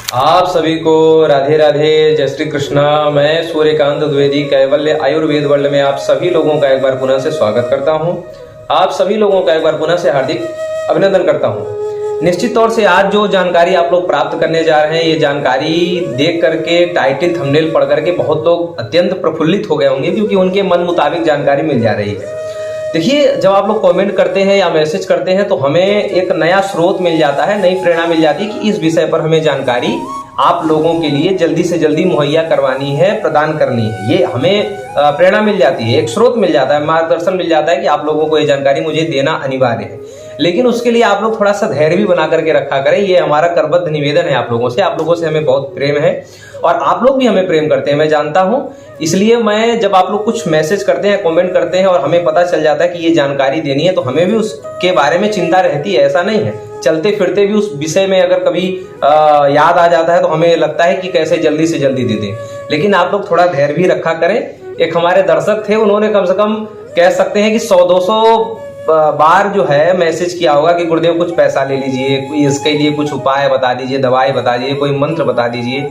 आप सभी को राधे राधे, जय श्री कृष्णा। मैं सूर्यकांत द्विवेदी कैवल्य आयुर्वेद वर्ल्ड में आप सभी लोगों का एक बार पुनः से स्वागत करता हूं। आप सभी लोगों का एक बार पुनः से हार्दिक अभिनंदन करता हूं। निश्चित तौर से आज जो जानकारी आप लोग प्राप्त करने जा रहे हैं, ये जानकारी देख करके, टाइटल थंबनेल पढ़ करके बहुत लोग अत्यंत प्रफुल्लित हो गए होंगे, क्योंकि उनके मन मुताबिक जानकारी मिल जा रही है। देखिए, जब आप लोग कमेंट करते हैं या मैसेज करते हैं तो हमें एक नया स्रोत मिल जाता है, नई प्रेरणा मिल जाती है कि इस विषय पर हमें जानकारी आप लोगों के लिए जल्दी से जल्दी मुहैया करवानी है, प्रदान करनी है। ये हमें प्रेरणा मिल जाती है, एक स्रोत मिल जाता है, मार्गदर्शन मिल जाता है कि आप लोगों को ये जानकारी मुझे देना अनिवार्य है। लेकिन उसके लिए आप लोग थोड़ा सा धैर्य भी बना करके रखा करें। ये हमारा करबद्ध निवेदन है आप लोगों से। आप लोगों से हमें बहुत प्रेम है और आप लोग भी हमें प्रेम करते हैं, मैं जानता हूं। इसलिए मैं जब आप लोग कुछ मैसेज करते हैं, कमेंट करते हैं और हमें पता चल जाता है कि ये जानकारी देनी है, तो हमें भी उसके बारे में चिंता रहती है। ऐसा नहीं है, चलते फिरते भी उस विषय में अगर कभी याद आ जाता है तो हमें लगता है कि कैसे जल्दी से जल्दी दे दें। लेकिन आप लोग थोड़ा धैर्य भी रखा करें। एक हमारे दर्शक थे, उन्होंने कम से कम कह सकते हैं कि 100-200 बार जो है मैसेज किया होगा कि गुरुदेव कुछ पैसा ले लीजिए, इसके लिए कुछ उपाय बता दीजिए, दवाई बता दीजिए, कोई मंत्र बता दीजिए।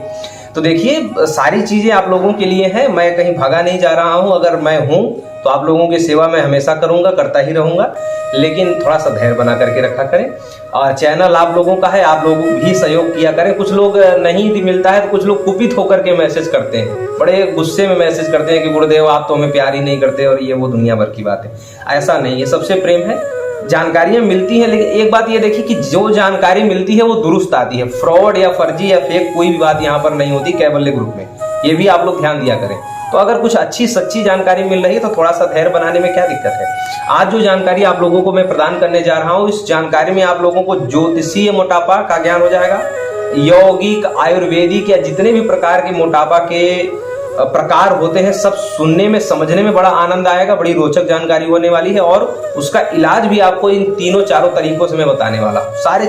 तो देखिए, सारी चीजें आप लोगों के लिए हैं। मैं कहीं भागा नहीं जा रहा हूं। अगर मैं हूं तो आप लोगों की सेवा मैं हमेशा करूंगा, करता ही रहूंगा। लेकिन थोड़ा सा धैर्य बना करके रखा करें। और चैनल आप लोगों का है, आप लोग भी सहयोग किया करें। कुछ लोग नहीं मिलता है तो कुछ लोग कुपित होकर के मैसेज करते हैं, बड़े गुस्से में मैसेज करते हैं कि गुरुदेव आप तो हमें प्यार ही नहीं करते और ये वो दुनिया भर की बात है। ऐसा नहीं है, सबसे प्रेम है। जानकारियां मिलती हैं, लेकिन एक बात ये देखिए कि जो जानकारी मिलती है वो दुरुस्त आती है। फ्रॉड या फर्जी या फेक कोई भी बात यहाँ पर नहीं होती कैवल्य ग्रुप में। ये भी आप लोग ध्यान दिया करें। तो अगर कुछ अच्छी सच्ची जानकारी मिल रही है तो थोड़ा सा धैर्य बनाने में क्या दिक्कत है। आज जो जानकारी आप लोगों को मैं प्रदान करने जा रहा हूँ, इस जानकारी में आप लोगों को ज्योतिषीय मोटापा का ज्ञान हो जाएगा, यौगिक, आयुर्वेदिक या जितने भी प्रकार के मोटापा के प्रकार होते हैं, सब सुनने में समझने में बड़ा आनंद आएगा। बड़ी रोचक जानकारी होने वाली है और उसका इलाज भी आपको इन तीनों चारों तरीकों से मैं बताने वाला हूं। सारे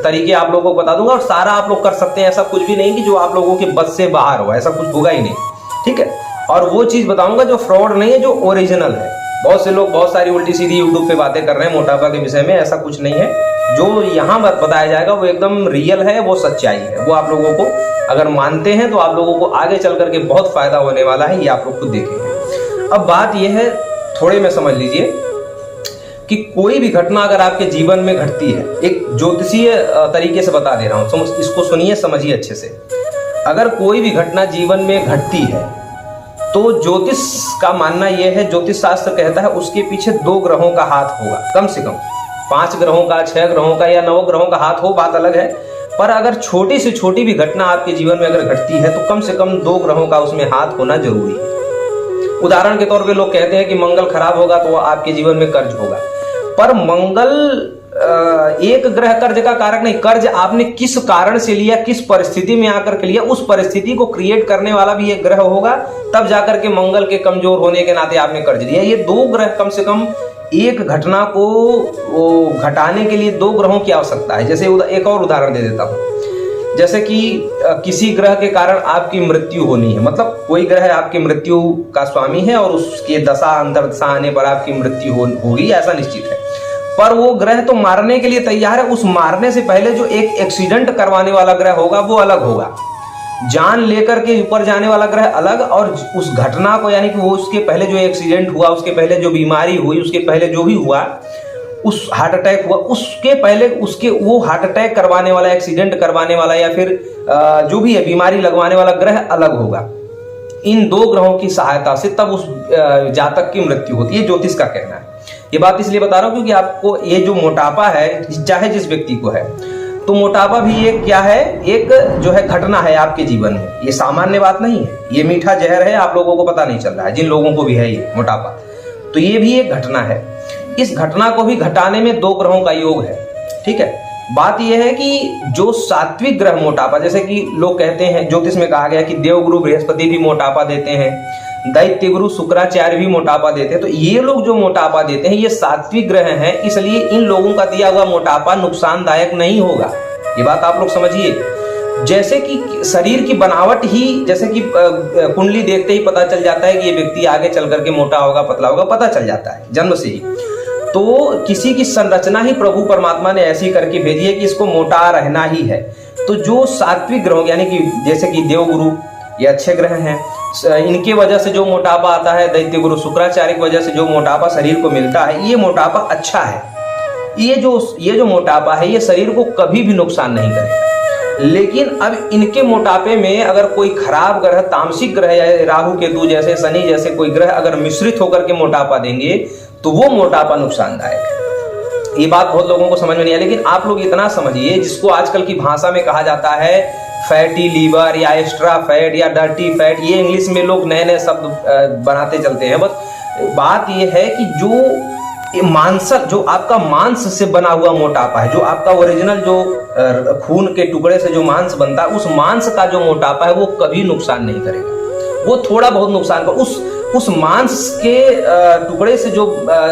तरीके आप लोगों को बता दूंगा और सारा आप लोग कर सकते हैं। ऐसा कुछ भी नहीं कि जो आप लोगों के बस से बाहर हो, ऐसा कुछ होगा ही नहीं, ठीक है। और वो चीज बताऊंगा जो फ्रॉड नहीं है, जो ओरिजिनल है। बहुत से लोग बहुत सारी उल्टी सीधी यूट्यूब पे बातें कर रहे हैं मोटापा के विषय में, ऐसा कुछ नहीं है। जो यहाँ बताया जाएगा वो एकदम रियल है, वो सच्चाई है। वो आप लोगों को अगर मानते हैं तो आप लोगों को आगे चल करके बहुत फायदा होने वाला है, ये आप लोग खुद देखेंगे। अब बात यह है, थोड़े में समझ लीजिए कि कोई भी घटना अगर आपके जीवन में घटती है, एक ज्योतिषीय तरीके से बता दे रहा हूं, इसको सुनिए, समझिए अच्छे से। अगर कोई भी घटना जीवन में घटती है तो ज्योतिष का मानना यह है, ज्योतिष शास्त्र कहता है उसके पीछे 2 ग्रहों का हाथ होगा, कम से कम 5 ग्रहों का, 6 ग्रहों का या 9 ग्रहों का हाथ हो, बात अलग है। पर अगर छोटी से छोटी भी घटना आपके जीवन में अगर घटती है तो कम से कम 2 ग्रहों का उसमें हाथ होना जरूरी है। उदाहरण के तौर पे लोग कहते हैं कि मंगल खराब होगा तो आपके जीवन में कर्ज होगा, पर मंगल एक ग्रह कर्ज का कारक नहीं। कर्ज आपने किस कारण से लिया, किस परिस्थिति में आकर के लिया, उस परिस्थिति को क्रिएट करने वाला भी एक ग्रह होगा, तब जाकर के मंगल के कमजोर होने के नाते आपने कर्ज लिया। ये 2 ग्रह कम से कम एक घटना को घटाने के लिए 2 ग्रहों की आवश्यकता है। जैसे एक और उदाहरण दे देता हूं, जैसे कि किसी ग्रह के कारण आपकी मृत्यु होनी है, मतलब कोई ग्रह आपकी मृत्यु का स्वामी है और उसके दशा अंतर्दशा आने पर आपकी मृत्यु होगी, ऐसा निश्चित है। पर वो ग्रह तो मारने के लिए तैयार है, उस मारने से पहले जो एक एक्सीडेंट करवाने वाला ग्रह होगा वो अलग होगा। जान लेकर के ऊपर जाने वाला ग्रह अलग, और उस घटना को, यानी कि वो उसके पहले जो एक्सीडेंट हुआ, उसके पहले जो बीमारी हुई, उसके पहले जो भी हुआ, उस हार्ट अटैक हुआ, उसके पहले उसके वो हार्ट अटैक करवाने वाला, एक्सीडेंट करवाने वाला या फिर जो भी है बीमारी लगवाने वाला ग्रह अलग होगा। इन 2 ग्रहों की सहायता से तब उस जातक की मृत्यु होती है, ज्योतिष का कहना है। ये बात इसलिए बता रहा हूं क्योंकि आपको ये जो मोटापा है, चाहे जिस व्यक्ति को है, तो मोटापा भी एक क्या है, एक जो है घटना है आपके जीवन में। ये सामान्य बात नहीं है, ये मीठा जहर है, आप लोगों को पता नहीं चल रहा है, जिन लोगों को भी है ये मोटापा, तो ये भी एक घटना है। इस घटना को भी घटाने में 2 ग्रहों का योग है, ठीक है। बात यह है कि जो सात्विक ग्रह मोटापा, जैसे कि लोग कहते हैं, ज्योतिष में कहा गया कि देवगुरु बृहस्पति भी मोटापा देते हैं, दैत्य गुरु शुक्राचार्य भी मोटापा देते हैं, तो ये लोग जो मोटापा देते हैं ये सात्विक ग्रह हैं, इसलिए इन लोगों का दिया हुआ मोटापा नुकसानदायक नहीं होगा। ये बात आप लोग समझिए। जैसे कि शरीर की बनावट ही, जैसे कि कुंडली देखते ही पता चल जाता है कि ये व्यक्ति आगे चल करके मोटा होगा, पतला होगा, पता चल जाता है जन्म से ही। तो किसी की संरचना ही प्रभु परमात्मा ने ऐसी करके भेजी है कि इसको मोटा रहना ही है। तो जो सात्विक ग्रहों यानी कि जैसे कि देवगुरु ये अच्छे ग्रह हैं, इनके वजह से जो मोटापा आता है, दैत्य गुरु शुक्राचार्य की वजह से जो मोटापा शरीर को मिलता है, ये मोटापा अच्छा है। ये जो मोटापा है ये शरीर को कभी भी नुकसान नहीं करेगा। लेकिन अब इनके मोटापे में अगर कोई खराब ग्रह, तामसिक ग्रह या राहु केतु जैसे, शनि जैसे कोई ग्रह अगर मिश्रित होकर के मोटापा देंगे तो वो मोटापा नुकसानदायक है। ये बात बहुत लोगों को समझ में नहीं आई, लेकिन आप लोग इतना समझिए, जिसको आजकल की भाषा में कहा जाता है फैटी लीवर या एक्स्ट्रा फैट या डर्टी फैट, ये इंग्लिश में लोग नए नए शब्द बनाते चलते हैं। बस बात ये है कि जो मांसक, जो आपका मांस से बना हुआ मोटापा है, जो आपका ओरिजिनल जो खून के टुकड़े से जो मांस बनता है, उस मांस का जो मोटापा है वो कभी नुकसान नहीं करेगा। वो थोड़ा बहुत नुकसान कर, उस मांस के टुकड़े से जो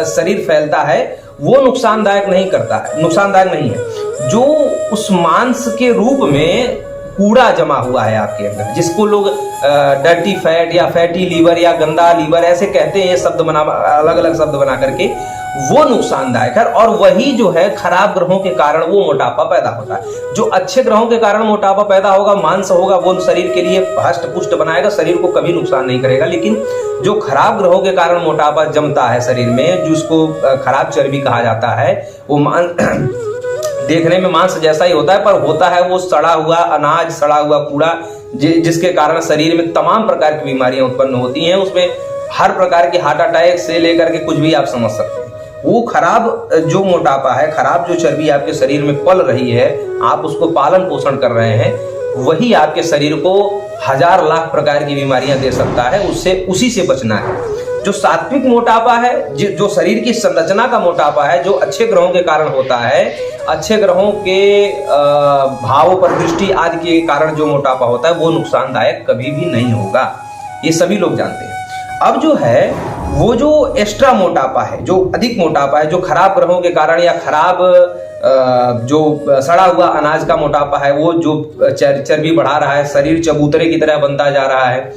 शरीर फैलता है वो नुकसानदायक नहीं करता है, नुकसानदायक नहीं है। जो उस मांस के रूप में कूड़ा जमा हुआ है आपके अंदर, जिसको लोग डर्टी फैट या फैटी लीवर या गंदा लीवर ऐसे कहते हैं, ये शब्द बना, अलग अलग शब्द बना करके, वो नुकसानदायक है। और वही जो है खराब ग्रहों के कारण वो मोटापा पैदा होता है। जो अच्छे ग्रहों के कारण मोटापा पैदा होगा, मांस होगा, वो शरीर के लिए हष्ट पुष्ट बनाएगा, शरीर को कभी नुकसान नहीं करेगा। लेकिन जो खराब ग्रहों के कारण मोटापा जमता है शरीर में, जिसको खराब चर्बी कहा जाता है, वो देखने में मांस जैसा ही होता है, पर होता है वो सड़ा हुआ अनाज, सड़ा हुआ कूड़ा, जिसके कारण शरीर में तमाम प्रकार की बीमारियां उत्पन्न होती हैं। उसमें हर प्रकार के हार्ट अटैक से लेकर के कुछ भी आप समझ सकते हैं। वो खराब जो मोटापा है, खराब जो चर्बी आपके शरीर में पल रही है, आप उसको पालन पोषण कर रहे हैं, वही आपके शरीर को हजार लाख प्रकार की बीमारियां दे सकता है। उसी से बचना है। जो सात्विक मोटापा है, जो शरीर की संरचना का मोटापा है, जो अच्छे ग्रहों के कारण होता है, अच्छे ग्रहों के भाव पर दृष्टि आदि के कारण जो मोटापा होता है, वो नुकसानदायक कभी भी नहीं होगा। ये सभी लोग जानते हैं। अब जो है वो जो एक्स्ट्रा मोटापा है, जो अधिक मोटापा है, जो खराब ग्रहों के कारण या खराब जो सड़ा हुआ अनाज का मोटापा है, वो जो चर्बी बढ़ा रहा है, शरीर चबूतरे की तरह बनता जा रहा है,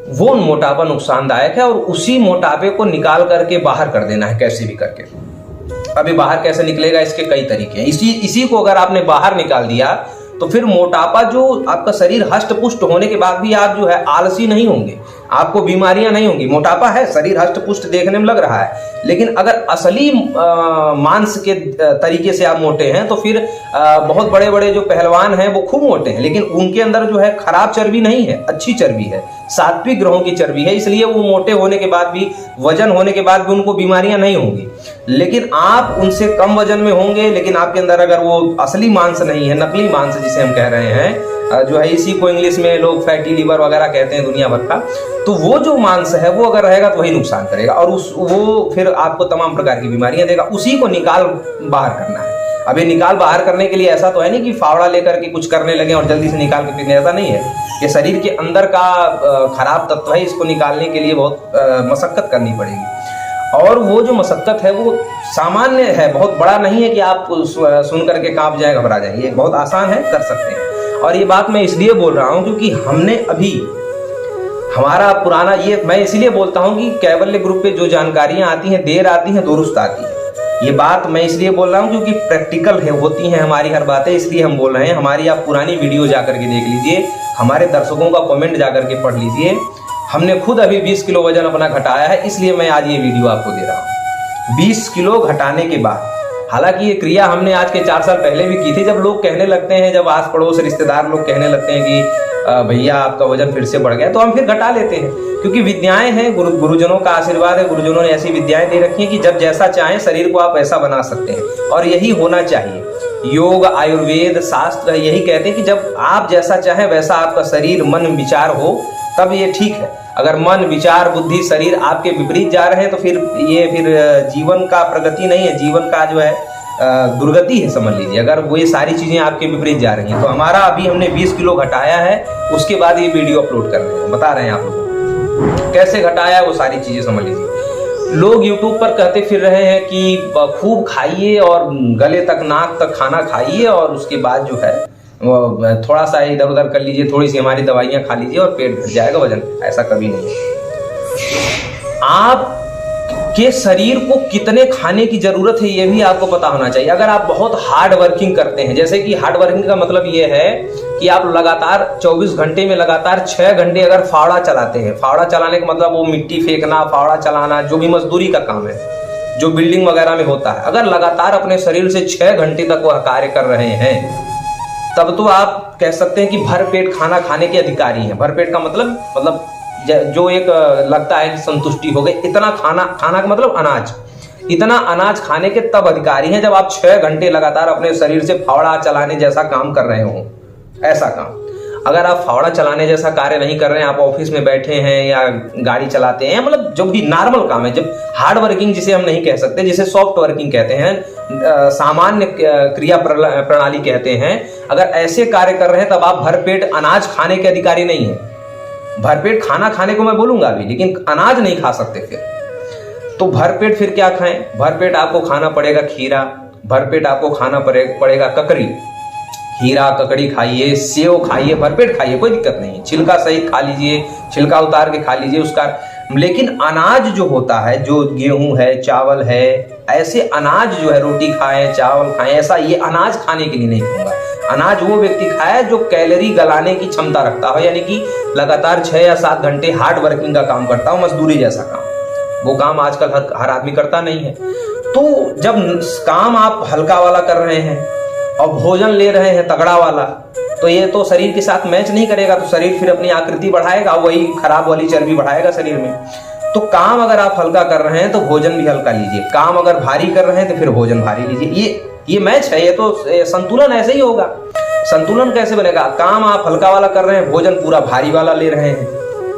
वो मोटापा नुकसानदायक है। और उसी मोटापे को निकाल करके बाहर कर देना है, कैसे भी करके। अभी बाहर कैसे निकलेगा, इसके कई तरीके हैं। इसी को अगर आपने बाहर निकाल दिया तो फिर मोटापा, जो आपका शरीर हष्ट पुष्ट होने के बाद भी आप जो है आलसी नहीं होंगे, आपको बीमारियां नहीं होंगी। मोटापा है, शरीर हष्ट पुष्ट देखने में लग रहा है, लेकिन अगर असली मांस के तरीके से आप मोटे हैं तो फिर बहुत बड़े बड़े जो पहलवान हैं वो खूब मोटे हैं, लेकिन उनके अंदर जो है खराब चर्बी नहीं है, अच्छी चर्बी है, सात्विक ग्रहों की चर्बी है, इसलिए वो मोटे होने के बाद भी, वजन होने के बाद भी उनको बीमारियां नहीं होंगी। लेकिन आप उनसे कम वजन में होंगे, लेकिन आपके अंदर अगर वो असली मांस नहीं है, नकली मांस जिसे हम कह रहे हैं, जो है इसी को इंग्लिश में लोग फैटी लीवर वगैरह कहते हैं दुनिया भर का, तो वो जो मांस है वो अगर रहेगा तो वही नुकसान करेगा और वो फिर आपको तमाम प्रकार की बीमारियां देगा। उसी को निकाल बाहर करना है। अब ये निकाल बाहर करने के लिए ऐसा तो है नहीं कि फावड़ा लेकर के कुछ करने लगे और जल्दी से निकाल के फेंकने, ऐसा नहीं है। ये शरीर के अंदर का खराब तत्व है, इसको निकालने के लिए बहुत मशक्कत करनी पड़ेगी। और वो जो मशक्कत है वो सामान्य है, बहुत बड़ा नहीं है कि आप सुन करके कांप जाए, घबरा जाए। ये बहुत आसान है, कर सकते हैं। और ये बात मैं इसलिए बोल रहा हूं क्योंकि हमने अभी हमारा पुराना, ये मैं इसलिए बोलता हूं कि कैवल्य ग्रुप पे जो जानकारियां आती हैं, देर आती हैं दुरुस्त आती हैं। ये बात मैं इसलिए बोल रहा हूं क्योंकि प्रैक्टिकल है, होती हैं हमारी हर बातें, इसलिए हम बोल रहे हैं। हमारी आप पुरानी वीडियो जाकर के देख लीजिए, हमारे दर्शकों का कमेंट जाकर के पढ़ लीजिए। हमने खुद अभी 20 किलो वजन अपना घटाया है, इसलिए मैं आज ये वीडियो आपको दे रहा हूँ। 20 किलो घटाने के बाद, हालांकि ये क्रिया हमने आज के 4 साल पहले भी की थी। जब लोग कहने लगते हैं, जब आस पड़ोस रिश्तेदार लोग कहने लगते हैं कि भैया आपका वजन फिर से बढ़ गया, तो हम फिर घटा लेते हैं, क्योंकि विद्याएं हैं, गुरुजनों का आशीर्वाद है। गुरुजनों ने ऐसी विद्याएं दे रखी हैं कि जब जैसा चाहें शरीर को आप ऐसा बना सकते हैं, और यही होना चाहिए। योग, आयुर्वेद, शास्त्र यही कहते हैं कि जब आप जैसा चाहें वैसा आपका शरीर, मन, विचार हो, तब ये ठीक है। अगर मन, विचार, बुद्धि, शरीर आपके विपरीत जा रहे हैं तो फिर जीवन का प्रगति नहीं है, जीवन का जो है दुर्गति है, समझ लीजिए। अगर वो ये सारी चीजें आपके विपरीत जा रही हैं, तो हमारा अभी हमने 20 किलो घटाया है, उसके बाद ये वीडियो अपलोड कर रहे हैं, बता रहे हैं आप लोगों को कैसे घटाया, वो सारी चीजें समझ लीजिए। लोग यूट्यूब पर कहते फिर रहे हैं कि खूब खाइए और गले तक, नाक तक खाना खाइए और उसके बाद जो है थोड़ा सा इधर उधर कर लीजिए, थोड़ी सी हमारी दवाइयां खा लीजिए और पेट घट जाएगा, वजन। ऐसा कभी नहीं है। आप कि शरीर को कितने खाने की जरूरत है ये भी आपको पता होना चाहिए। अगर आप बहुत हार्ड वर्किंग करते हैं, जैसे कि हार्ड वर्किंग का मतलब ये है कि आप लगातार 24 घंटे में लगातार 6 घंटे अगर फावड़ा चलाते हैं, फावड़ा चलाने का मतलब वो मिट्टी फेंकना, फावड़ा चलाना, जो भी मजदूरी का काम है, जो बिल्डिंग वगैरह में होता है, अगर लगातार अपने शरीर से 6 घंटे तक वह कार्य कर रहे हैं, तब तो आप कह सकते हैं कि भरपेट खाना खाने के अधिकारी हैं। भरपेट का मतलब जो एक लगता है कि संतुष्टि हो गई, इतना खाना का मतलब अनाज, इतना अनाज खाने के तब अधिकारी हैं जब आप 6 घंटे लगातार अपने शरीर से फावड़ा चलाने जैसा काम कर रहे हो। ऐसा काम अगर आप फावड़ा चलाने जैसा कार्य नहीं कर रहे हैं, आप ऑफिस में बैठे हैं या गाड़ी चलाते हैं, मतलब जो भी नॉर्मल काम है, जब हार्ड वर्किंग जिसे हम नहीं कह सकते, जिसे सॉफ्ट वर्किंग कहते हैं, सामान्य क्रिया प्रणाली कहते हैं, अगर ऐसे कार्य कर रहे हैं तब आप भरपेट अनाज खाने के अधिकारी नहीं है। भरपेट खाना खाने को मैं बोलूंगा अभी, लेकिन अनाज नहीं खा सकते। फिर तो भरपेट फिर क्या खाएं? भरपेट आपको खाना पड़ेगा खीरा, भरपेट आपको खाना पड़ेगा ककड़ी, खीरा ककड़ी खाइए, सेव खाइए, भरपेट खाइए, कोई दिक्कत नहीं, छिलका सहित खा लीजिए, छिलका उतार के खा लीजिए उसका। लेकिन अनाज जो होता है, जो गेहूं है, चावल है, ऐसे अनाज जो है, रोटी खाएं, चावल खाएं, ऐसा ये अनाज खाने के लिए नहीं कहूंगा। अनाज वो व्यक्ति खाए जो कैलोरी गलाने की क्षमता रखता हो, यानी कि लगातार 6 या 7 घंटे हार्ड वर्किंग का काम करता हो, मजदूरी जैसा काम। वो काम आजकल हर आदमी करता नहीं है। तो जब काम आप हल्का वाला कर रहे हैं और भोजन ले रहे हैं तगड़ा वाला, तो ये तो शरीर के साथ मैच नहीं करेगा, तो शरीर फिर अपनी आकृति बढ़ाएगा, वही खराब वाली चर्बी बढ़ाएगा शरीर में। तो काम अगर आप हल्का कर रहे हैं तो भोजन भी हल्का लीजिए, काम अगर भारी कर रहे हैं तो फिर भोजन भारी लीजिए। ये मैच है, ये तो संतुलन ऐसे ही होगा। संतुलन कैसे बनेगा? काम आप हल्का वाला कर रहे हैं, भोजन पूरा भारी वाला ले रहे हैं,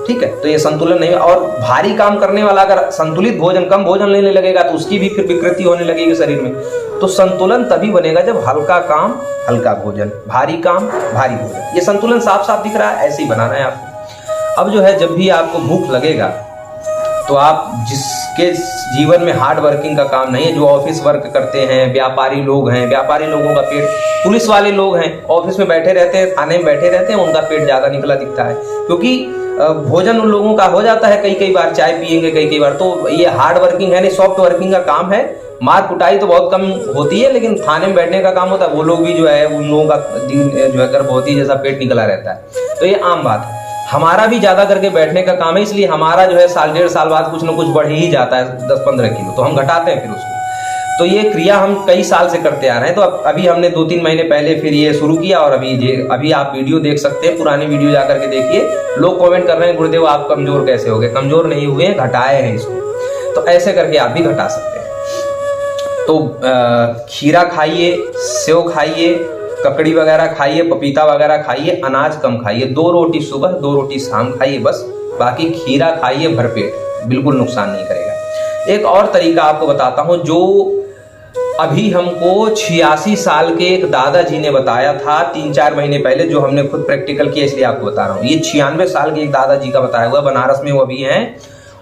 ठीक है, तो ये संतुलन नहीं। और भारी काम करने वाला अगर संतुलित भोजन, कम भोजन लेने लगेगा तो उसकी भी फिर विकृति होने लगेगी शरीर में। तो संतुलन तभी बनेगा जब हल्का काम हल्का भोजन, भारी काम भारी भोजन। ये संतुलन साफ साफ दिख रहा है, ऐसे ही बनाना है आपको। अब जो है, जब भी आपको भूख लगेगा तो आप जिसके जीवन में हार्ड वर्किंग का काम नहीं है, जो ऑफिस वर्क करते हैं, व्यापारी लोग हैं, व्यापारी लोगों का पेट, पुलिस वाले लोग हैं, ऑफिस में बैठे रहते हैं, थाने में बैठे रहते हैं, उनका पेट ज्यादा निकला दिखता है, क्योंकि भोजन उन लोगों का हो जाता है, कई बार चाय पिएंगे कई बार। तो ये हार्ड वर्किंग है नहीं, सॉफ्ट वर्किंग का काम है। मार कुटाई तो बहुत कम होती है, लेकिन थाने में बैठने का काम होता है। वो लोग भी जो है, उन लोगों का दिन जो है गर्भवती जैसा पेट निकला रहता है। तो ये आम बात है। हमारा भी ज्यादा करके बैठने का काम है, इसलिए हमारा जो है 1.5 साल बाद कुछ ना कुछ बढ़ ही जाता है, 10-15 किलो, तो हम घटाते हैं फिर उसको। तो ये क्रिया हम कई साल से करते आ रहे हैं। तो अभी हमने 2-3 महीने पहले फिर ये शुरू किया, और अभी आप वीडियो देख सकते हैं, पुरानी वीडियो जाकर के देखिए। लोग कमेंट कर रहे हैं, गुरुदेव आप कमजोर कैसे हो गए? कमजोर नहीं हुए हैं, घटाए हैं इसको। तो ऐसे करके आप भी घटा सकते हैं। तो खीरा खाइए, सेव खाइए, ककड़ी वगैरह खाइए, पपीता वगैरह खाइए, अनाज कम खाइए, 2 रोटी सुबह 2 रोटी शाम खाइए बस। बाकी खीरा खाइए भरपेट, बिल्कुल नुकसान नहीं करेगा। एक और तरीका आपको बताता हूं, जो अभी हमको 86 साल के एक दादाजी ने बताया था 3-4 महीने पहले, जो हमने खुद प्रैक्टिकल किया, इसलिए आपको बता रहा हूँ। ये 96 साल के एक दादाजी का बताया हुआ, बनारस में वो अभी हैं।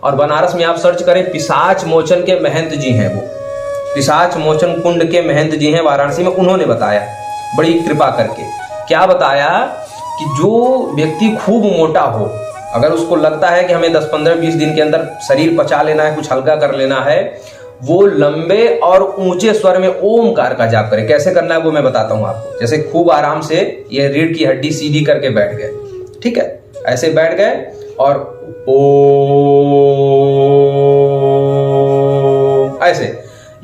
और बनारस में आप सर्च करें, पिशाच मोचन के महंत जी हैं, वो पिशाच मोचन कुंड के महंत जी हैं वाराणसी में। उन्होंने बताया बड़ी कृपा करके, क्या बताया कि जो व्यक्ति खूब मोटा हो, अगर उसको लगता है कि हमें 10-15-20 दिन के अंदर शरीर पचा लेना है, कुछ हल्का कर लेना है, वो लंबे और ऊंचे स्वर में ओमकार का जाप करे। कैसे करना है वो मैं बताता हूं आपको। जैसे खूब आराम से ये रीढ़ की हड्डी सीधी करके बैठ गए, ठीक है, ऐसे बैठ गए और ऐसे।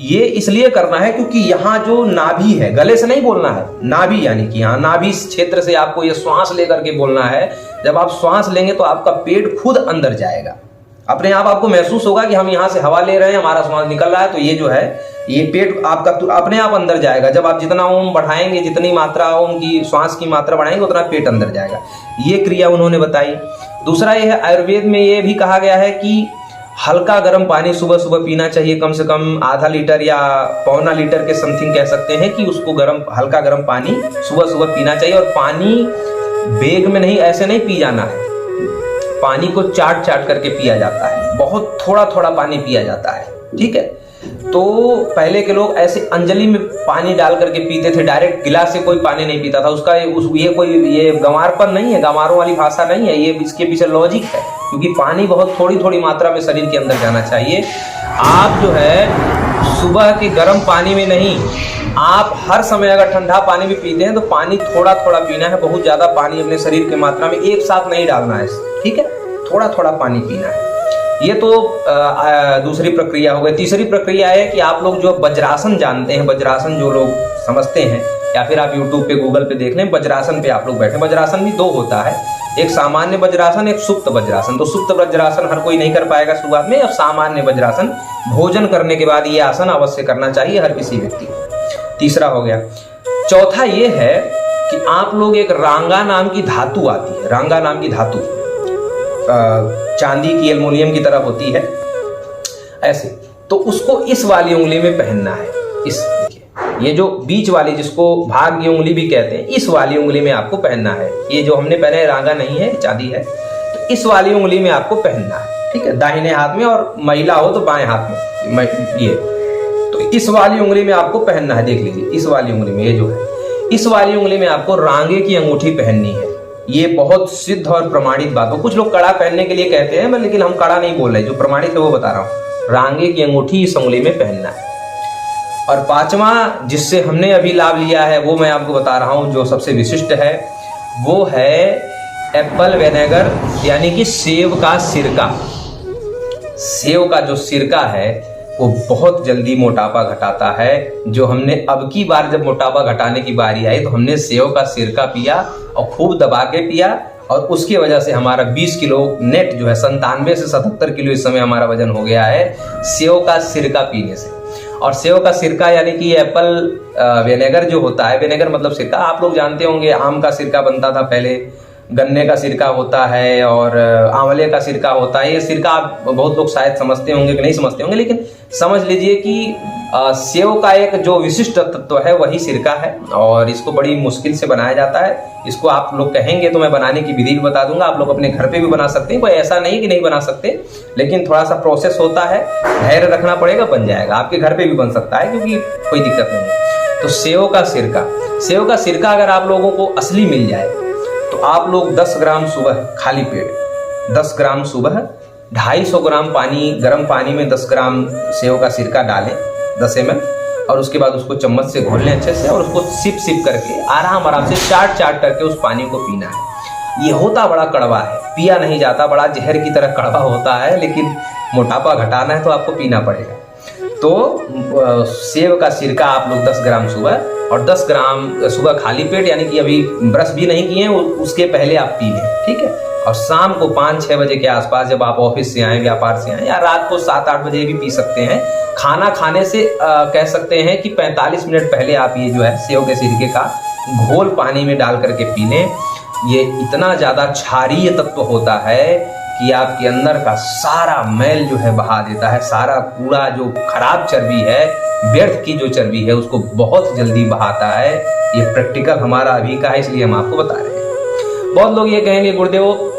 ये इसलिए करना है क्योंकि यहाँ जो नाभि है, गले से नहीं बोलना है, नाभि यानी कि यहाँ नाभि क्षेत्र से आपको ये श्वास लेकर के बोलना है। जब आप श्वास लेंगे तो आपका पेट खुद अंदर जाएगा, अपने आप आपको महसूस होगा कि हम यहाँ से हवा ले रहे हैं, हमारा श्वास निकल रहा है। तो ये जो है, ये पेट आपका अपने आप अंदर जाएगा। जब आप जितना ओम बढ़ाएंगे, जितनी मात्रा ओम की श्वास की मात्रा बढ़ाएंगे, उतना पेट अंदर जाएगा। ये क्रिया उन्होंने बताई। दूसरा ये है, आयुर्वेद में ये भी कहा गया है कि हल्का गर्म पानी सुबह सुबह पीना चाहिए, कम से कम आधा लीटर या पौना लीटर के समथिंग कह सकते हैं, कि उसको हल्का गर्म पानी सुबह सुबह पीना चाहिए। और पानी बेग में नहीं, ऐसे नहीं पी जाना है, पानी को चाट करके पिया जाता है, बहुत थोड़ा थोड़ा पानी पिया जाता है, ठीक है। तो पहले के लोग ऐसे अंजलि में पानी डाल करके पीते थे, डायरेक्ट गिलास से कोई पानी नहीं पीता था। उसका ये गंवारपन नहीं है, गंवारों वाली भाषा नहीं है, ये इसके पीछे लॉजिक है, क्योंकि पानी बहुत थोड़ी थोड़ी मात्रा में शरीर के अंदर जाना चाहिए। आप जो है सुबह के गर्म पानी में नहीं, आप हर समय अगर ठंडा पानी भी पीते हैं तो पानी थोड़ा थोड़ा पीना है, बहुत ज़्यादा पानी अपने शरीर की मात्रा में एक साथ नहीं डालना है, ठीक है, थोड़ा थोड़ा पानी पीना है। ये तो दूसरी प्रक्रिया हो गई। तीसरी प्रक्रिया है कि आप लोग जो वज्रासन जानते हैं, वज्रासन जो लोग समझते हैं, या फिर आप YouTube पे गूगल पे देख लें, वज्रासन पे आप लोग बैठे। वज्रासन भी दो होता है, एक सामान्य वज्रासन, एक सुप्त वज्रासन। तो सुप्त वज्रासन हर कोई नहीं कर पाएगा शुरुआत में, और सामान्य वज्रासन भोजन करने के बाद ये आसन अवश्य करना चाहिए हर किसी व्यक्ति को। तीसरा हो गया। चौथा ये है कि आप लोग, एक रांगा नाम की धातु आती है, रांगा नाम की धातु चांदी की, एल्युमिनियम की तरह होती है ऐसे, तो उसको इस वाली उंगली में पहनना है। इस देखिए, ये जो बीच वाली, जिसको भाग्य उंगली भी कहते हैं, इस वाली उंगली में आपको पहनना है। ये जो हमने पहना है रांगा नहीं है, चांदी है, तो इस वाली उंगली में आपको पहनना है, ठीक है, दाहिने हाथ में, और महिला हो तो बाएं हाथ में। ये तो इस वाली उंगली में आपको पहनना है। देख लीजिए, इस वाली उंगली में, ये जो है, इस वाली उंगली में आपको रांगे की अंगूठी पहननी है। ये बहुत सिद्ध और प्रमाणित बात हो। कुछ लोग कड़ा पहनने के लिए कहते हैं, लेकिन हम कड़ा नहीं बोल रहे, जो प्रमाणित है वो बता रहा हूँ। रांगे की अंगूठी इस उंगली में पहनना है। और पांचवा, जिससे हमने अभी लाभ लिया है, वो मैं आपको बता रहा हूँ, जो सबसे विशिष्ट है, वो है एप्पल विनेगर, यानी कि सेब का सिरका। सेब का जो सिरका है वो बहुत जल्दी मोटापा घटाता है। जो हमने अब की बार जब मोटापा घटाने की बारी आई तो हमने सेब का सिरका पिया और खूब दबा के पिया, और उसकी वजह से हमारा 20 किलो नेट जो है, 97 से 77 किलो इस समय हमारा वजन हो गया है सेब का सिरका पीने से। और सेब का सिरका यानी कि एप्पल विनेगर जो होता है, विनेगर मतलब सिरका, आप लोग जानते होंगे, आम का सिरका बनता था पहले, गन्ने का सिरका होता है, और आंवले का सिरका होता है। ये सिरका आप बहुत लोग शायद समझते होंगे कि नहीं समझते होंगे, लेकिन समझ लीजिए कि सेब का एक जो विशिष्ट तत्व है वही सिरका है, और इसको बड़ी मुश्किल से बनाया जाता है। इसको आप लोग कहेंगे तो मैं बनाने की विधि भी बता दूंगा, आप लोग अपने घर पे भी बना सकते हैं, कोई ऐसा नहीं कि नहीं बना सकते, लेकिन थोड़ा सा प्रोसेस होता है, धैर्य रखना पड़ेगा, बन जाएगा। आपके घर पे भी बन सकता है, क्योंकि कोई दिक्कत नहीं है। तो सेब का सिरका, सेब का सिरका अगर आप लोगों को असली मिल जाए तो आप लोग 10 ग्राम सुबह खाली पेट, 10 ग्राम सुबह, 250 ग्राम पानी, गर्म पानी में 10 ग्राम सेब का सिरका डालें, 10 ml, और उसके बाद उसको चम्मच से घोल लें अच्छे से, और उसको सिप सिप करके आराम आराम से चाट चाट करके उस पानी को पीना है। ये होता बड़ा कड़वा है, पिया नहीं जाता, बड़ा जहर की तरह कड़वा होता है, लेकिन मोटापा घटाना है तो आपको पीना पड़ेगा। तो सेब का सिरका आप लोग 10 ग्राम सुबह, और 10 ग्राम सुबह खाली पेट, यानी कि अभी ब्रश भी नहीं किए हैं, उसके पहले आप पी लें, ठीक है। और शाम को 5-6 बजे के आसपास, जब आप ऑफिस से आए, व्यापार से आए, या रात को 7-8 बजे भी पी सकते हैं। खाना खाने से कह सकते हैं कि 45 मिनट पहले आप ये जो है सेब के सिरके का घोल पानी में डाल करके पी लें। ये इतना ज़्यादा क्षारीय तत्व होता है कि आपके अंदर का सारा मैल जो है बहा देता है, सारा कूड़ा, जो खराब चर्बी है, व्यर्थ की जो चर्बी है, उसको बहुत जल्दी बहाता है। ये प्रैक्टिकल हमारा अभी का है, इसलिए हम आपको बता रहे हैं। बहुत लोग ये कहेंगे, गुरुदेव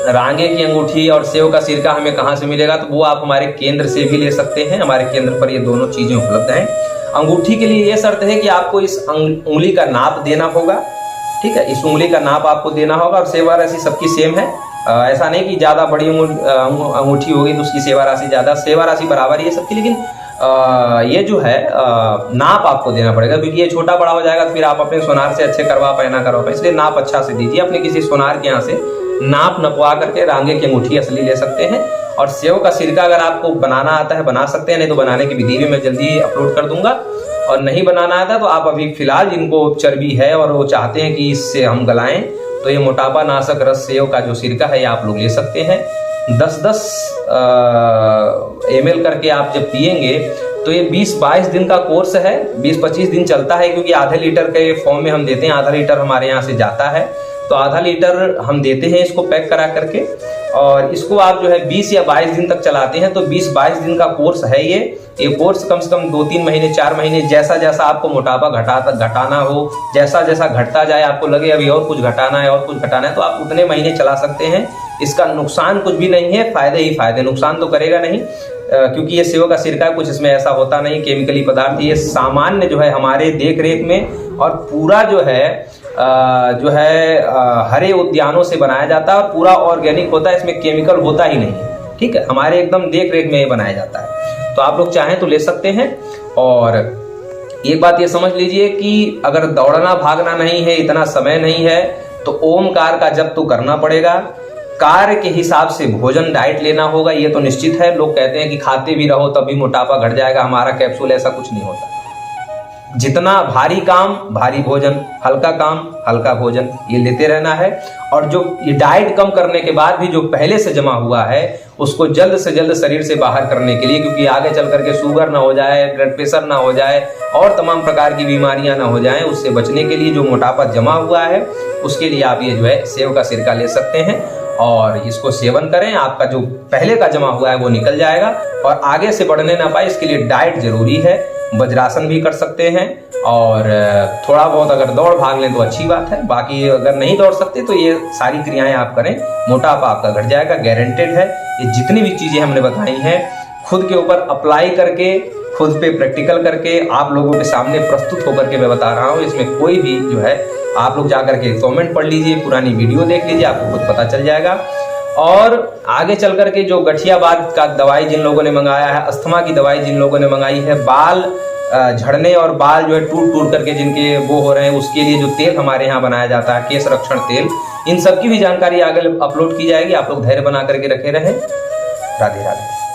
रांगे की अंगूठी और सेब का सिरका हमें कहाँ से मिलेगा? तो वो आप हमारे केंद्र से भी ले सकते हैं। हमारे केंद्र पर ये दोनों चीजें उपलब्ध हैं। अंगूठी के लिए ये शर्त है कि आपको इस उंगली का नाप देना होगा, ठीक है, इस उंगली का नाप आपको देना होगा। और सेवा राशि सबकी सेम है, ऐसा नहीं कि ज्यादा बड़ी अंगूठी होगी तो उसकी सेवा राशि ज्यादा, सेवा राशि बराबर ही है सबकी, लेकिन ये जो है नाप आपको देना पड़ेगा, क्योंकि ये छोटा बड़ा हो जाएगा तो फिर आप अपने सोनार से अच्छे करवा पाए ना करवा पाए, इसलिए नाप अच्छा से दीजिए। अपने किसी सोनार के यहाँ से नाप नपवा करके रांगे की अंगूठी असली ले सकते हैं। और सेब का सिरका अगर आपको बनाना आता है बना सकते हैं, नहीं तो बनाने की विधि भी मैं जल्दी अपलोड कर दूंगा। और नहीं बनाना आता तो आप अभी फिलहाल जिनको चर्बी है और वो चाहते हैं कि इससे हम गलाएं, तो ये मोटापा नाशक रस सेब का जो सिरका है ये आप लोग ले सकते हैं। 10-10 ml करके आप जब पिएंगे तो ये 20-22 दिन का कोर्स है, 20-25 दिन चलता है, क्योंकि आधे लीटर के फॉर्म में हम देते हैं। आधा लीटर हमारे यहाँ से जाता है, तो आधा लीटर हम देते हैं इसको पैक करा करके। और इसको आप जो है 20 या 22 दिन तक चलाते हैं, तो 20-22 दिन का कोर्स है ये कोर्स कम से कम 2-3 महीने 4 महीने, जैसा जैसा आपको मोटापा घटाना हो, जैसा जैसा घटता जाए, आपको लगे अभी और कुछ घटाना है और कुछ घटाना है, तो आप उतने महीने चला सकते हैं। इसका नुकसान कुछ भी नहीं है, फायदे ही फायदे, नुकसान तो करेगा नहीं, क्योंकि ये सेब का सिरका कुछ इसमें ऐसा होता नहीं केमिकली पदार्थ। ये सामान्य जो है हमारे देख रेख में, और पूरा जो है हरे उद्यानों से बनाया जाता है और पूरा ऑर्गेनिक होता है, इसमें केमिकल होता ही नहीं है, ठीक है, हमारे एकदम देख रेख में ये बनाया जाता है। तो तो आप लोग चाहें तो ले सकते हैं। और एक बात ये समझ लीजिए कि अगर दौड़ना भागना नहीं है, इतना समय नहीं है, तो ओमकार का जप तो करना पड़ेगा। कार्य के हिसाब से भोजन डाइट लेना होगा, ये तो निश्चित है। लोग कहते हैं कि खाते भी रहो तब भी मोटापा घट जाएगा, हमारा कैप्सूल, ऐसा कुछ नहीं होता। जितना भारी काम भारी भोजन, हल्का काम हल्का भोजन, ये लेते रहना है। और जो ये डाइट कम करने के बाद भी जो पहले से जमा हुआ है उसको जल्द से जल्द शरीर से बाहर करने के लिए, क्योंकि आगे चल करके शुगर ना हो जाए, ब्लड प्रेशर ना हो जाए और तमाम प्रकार की बीमारियां ना हो जाएं, उससे बचने के लिए जो मोटापा जमा हुआ है उसके लिए आप ये जो है सेव का सिरका ले सकते हैं और इसको सेवन करें। आपका जो पहले का जमा हुआ है वो निकल जाएगा और आगे से बढ़ने ना पाए, इसके लिए डाइट जरूरी है। वज्रासन भी कर सकते हैं और थोड़ा बहुत अगर दौड़ भाग लें तो अच्छी बात है। बाकी अगर नहीं दौड़ सकते तो ये सारी क्रियाएं आप करें, मोटापा आपका घट जाएगा, गारंटेड है। ये जितनी भी चीजें हमने बताई हैं खुद के ऊपर अप्लाई करके, खुद पे प्रैक्टिकल करके आप लोगों के सामने प्रस्तुत होकर के मैं बता रहा हूँ। इसमें कोई भी जो है, आप लोग जाकर के कमेंट पढ़ लीजिए, पुरानी वीडियो देख लीजिए, आपको खुद पता चल जाएगा। और आगे चल करके जो गठियाबाद का दवाई जिन लोगों ने मंगाया है, अस्थमा की दवाई जिन लोगों ने मंगाई है, बाल झड़ने और बाल जो है टूट टूट करके जिनके वो हो रहे हैं, उसके लिए जो तेल हमारे यहाँ बनाया जाता है, केश रक्षण तेल, इन सब की भी जानकारी आगे अपलोड की जाएगी। आप लोग धैर्य बना करके रखे रहें। राधे राधे।